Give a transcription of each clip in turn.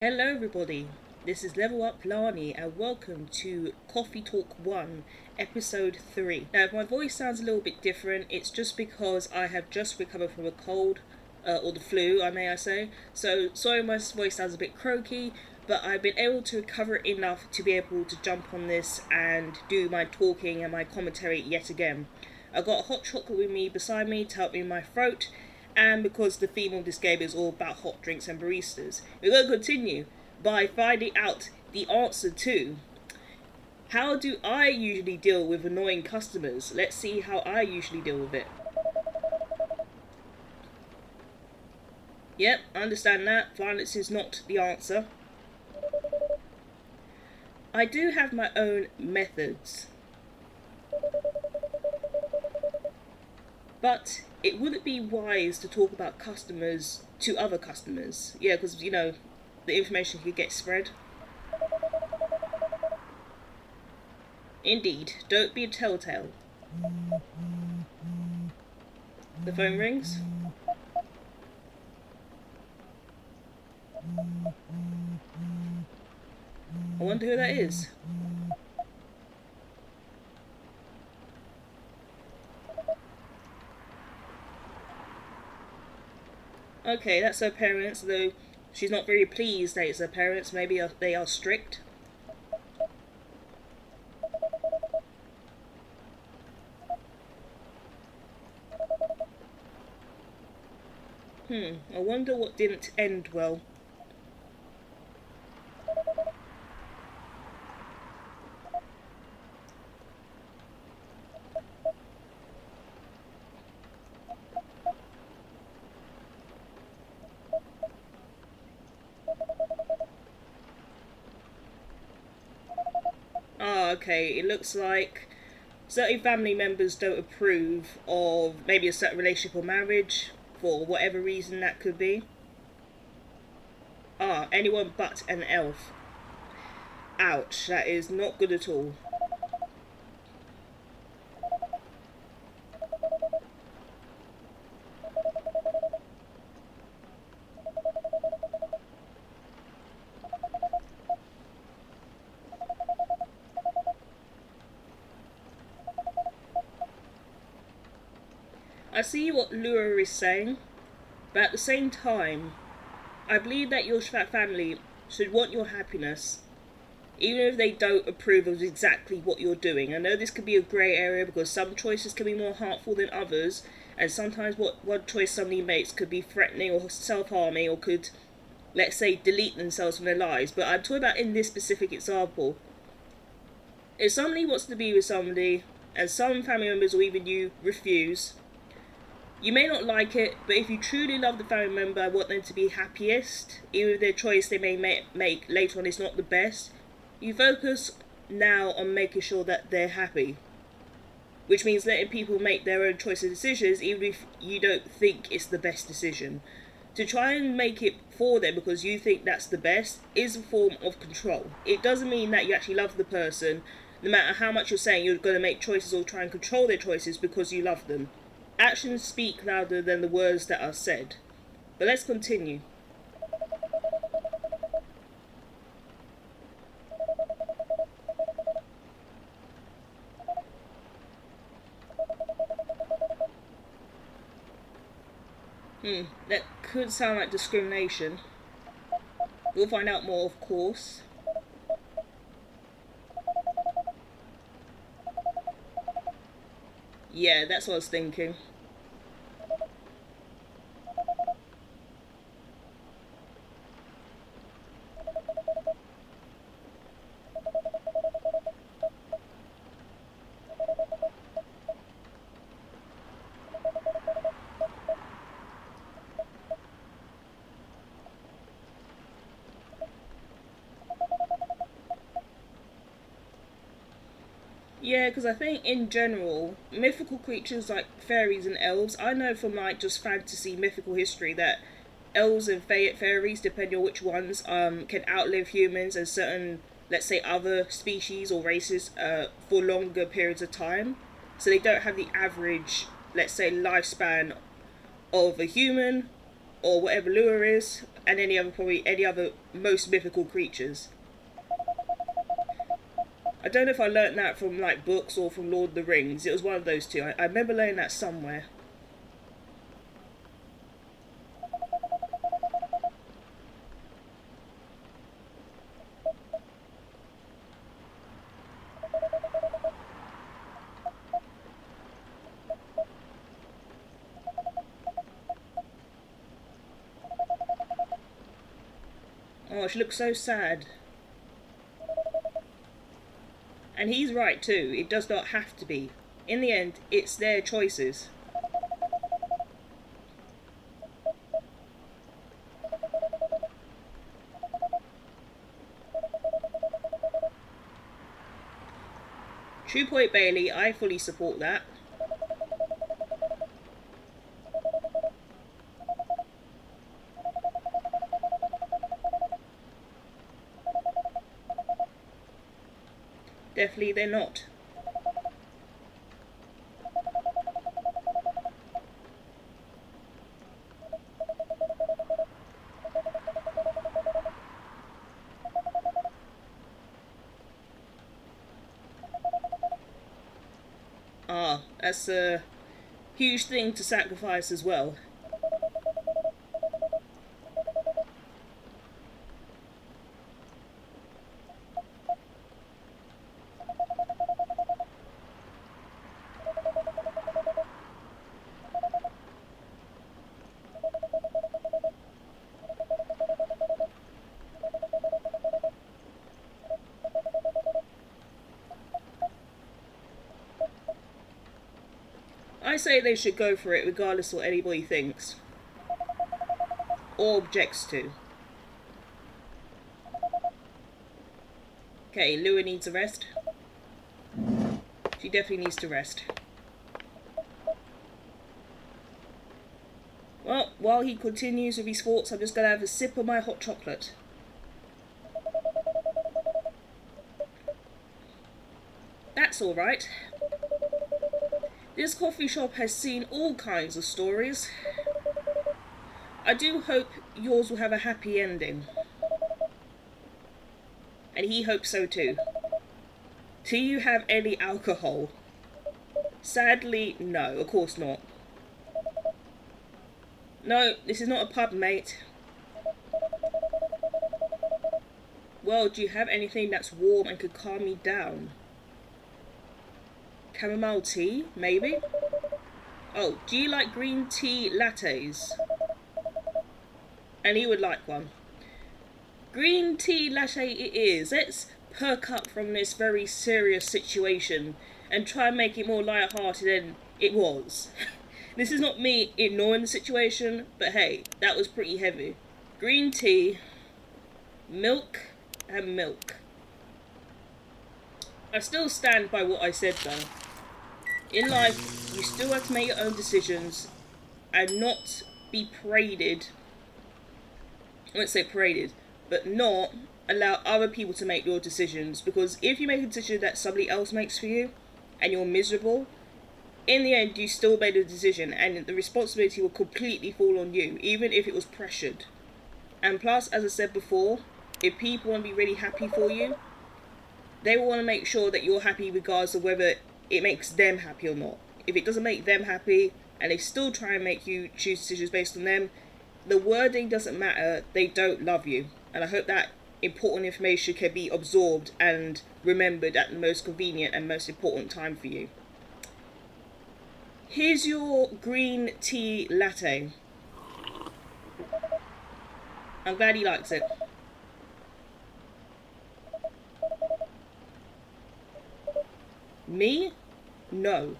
Hello, everybody. This is Level Up Lani, and welcome to Coffee Talk 1, Episode 3. Now, if my voice sounds a little bit different, it's just because I have just recovered from a cold, or the flu, I say. So, sorry my voice sounds a bit croaky, but I've been able to recover enough to be able to jump on this and do my talking and my commentary yet again. I've got a hot chocolate with me beside me to help me in my throat, and because the theme of this game is all about hot drinks and baristas, we're going to continue by finding out the answer to how do I usually deal with annoying customers. Let's see how I usually deal with it. Yep, I understand that. Violence is not the answer. I do have my own methods. But it wouldn't be wise to talk about customers to other customers. Yeah, because, the information could get spread. Indeed, don't be a telltale. The phone rings. I wonder who that is. Okay, that's her parents, though she's not very pleased that it's her parents. Maybe they are strict. I wonder what didn't end well. Ah, okay, it looks like certain family members don't approve of maybe a certain relationship or marriage for whatever reason that could be. Ah, anyone but an elf. Ouch, that is not good at all. I see what Lura is saying, but at the same time, I believe that your family should want your happiness, even if they don't approve of exactly what you're doing. I know this could be a grey area because some choices can be more harmful than others, and sometimes what one choice somebody makes could be threatening or self-harming, or could, let's say, delete themselves from their lives. But I'm talking about in this specific example. If somebody wants to be with somebody, and some family members or even you refuse, you may not like it, but if you truly love the family member and want them to be happiest, even if their choice they may make later on is not the best, you focus now on making sure that they're happy. Which means letting people make their own choices and decisions, even if you don't think it's the best decision. To try and make it for them because you think that's the best is a form of control. It doesn't mean that you actually love the person, no matter how much you're saying you're going to make choices or try and control their choices because you love them. Actions speak louder than the words that are said. But let's continue. That could sound like discrimination. We'll find out more, of course. Yeah, that's what I was thinking. Yeah, because I think in general, mythical creatures like fairies and elves, I know from like just fantasy mythical history that elves and fairies, depending on which ones, can outlive humans and certain, let's say, other species or races for longer periods of time. So they don't have the average, let's say, lifespan of a human or whatever lure is, and any other most mythical creatures. I don't know if I learnt that from like books or from Lord of the Rings. It was one of those two. I remember learning that somewhere. Oh, she looks so sad. And he's right too. It does not have to be. In the end, it's their choices. True point, Bailey. I fully support that. Definitely they're not. Ah, that's a huge thing to sacrifice as well. I say they should go for it regardless of what anybody thinks. Or objects to. Okay, Lua needs a rest. She definitely needs to rest. Well, while he continues with his thoughts, I'm just going to have a sip of my hot chocolate. That's alright. This coffee shop has seen all kinds of stories. I do hope yours will have a happy ending. And he hopes so too. Do you have any alcohol? Sadly, no, of course not. No, this is not a pub, mate. Well, do you have anything that's warm and could calm me down? Chamomile tea, maybe? Oh, do you like green tea lattes? And he would like one. Green tea latte it is. Let's perk up from this very serious situation and try and make it more light-hearted than it was. This is not me ignoring the situation, but hey, that was pretty heavy. Green tea, milk, and milk. I still stand by what I said though. In life, you still have to make your own decisions and not be paraded. I won't say paraded, but not allow other people to make your decisions. Because if you make a decision that somebody else makes for you and you're miserable, in the end you still made a decision and the responsibility will completely fall on you, even if it was pressured. And plus, as I said before, if people want to be really happy for you, they will want to make sure that you're happy regardless of whether it makes them happy or not. If it doesn't make them happy and they still try and make you choose decisions based on them, the wording doesn't matter, they don't love you. And I hope that important information can be absorbed and remembered at the most convenient and most important time for you. Here's your green tea latte. I'm glad he likes it. Me? No.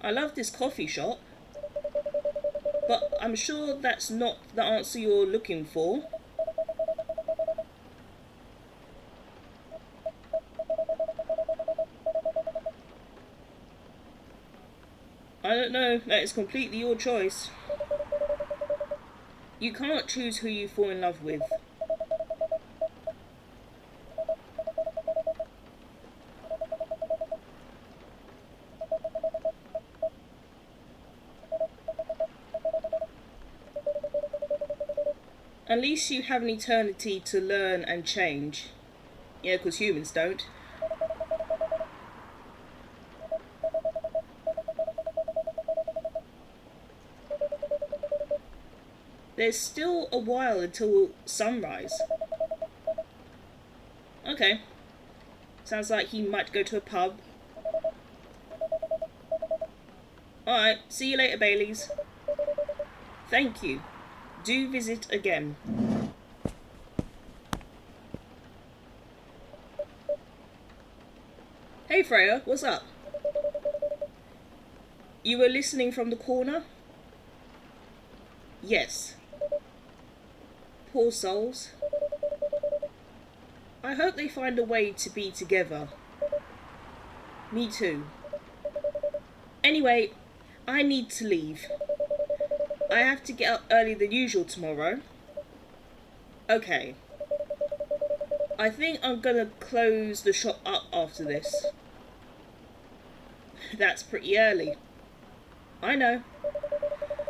I love this coffee shop, but I'm sure that's not the answer you're looking for. I don't know, that is completely your choice. You can't choose who you fall in love with. At least you have an eternity to learn and change. Yeah, because humans don't. There's still a while until sunrise. Okay. Sounds like he might go to a pub. Alright, see you later, Baileys. Thank you. Do visit again. Hey Freya, what's up? You were listening from the corner? Yes. Poor souls. I hope they find a way to be together. Me too. Anyway, I need to leave. I have to get up earlier than usual tomorrow. Okay. I think I'm gonna close the shop up after this. That's pretty early. I know.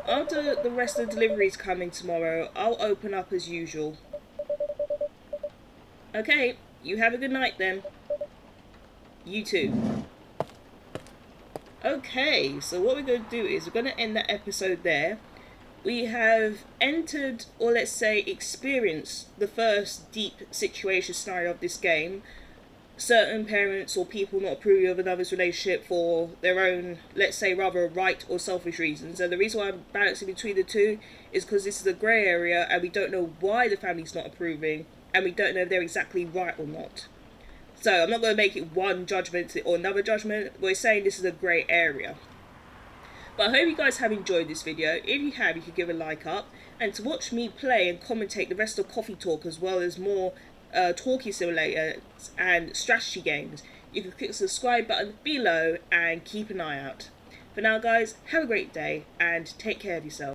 After the rest of the deliveries come in tomorrow, I'll open up as usual. Okay, you have a good night then. You too. Okay, so what we're going to do is we're going to end that episode there. We have entered, or let's say experienced, the first deep situation scenario of this game. Certain parents or people not approving of another's relationship for their own, let's say, rather right or selfish reasons. And the reason why I'm balancing between the two is because this is a grey area and we don't know why the family's not approving, and we don't know if they're exactly right or not. So I'm not going to make it one judgment or another judgment. We're saying this is a grey area. But I hope you guys have enjoyed this video. If you have, you can give a like up. And to watch me play and commentate the rest of Coffee Talk, as well as more talkie simulators and strategy games, you can click the subscribe button below and keep an eye out. For now guys, have a great day and take care of yourself.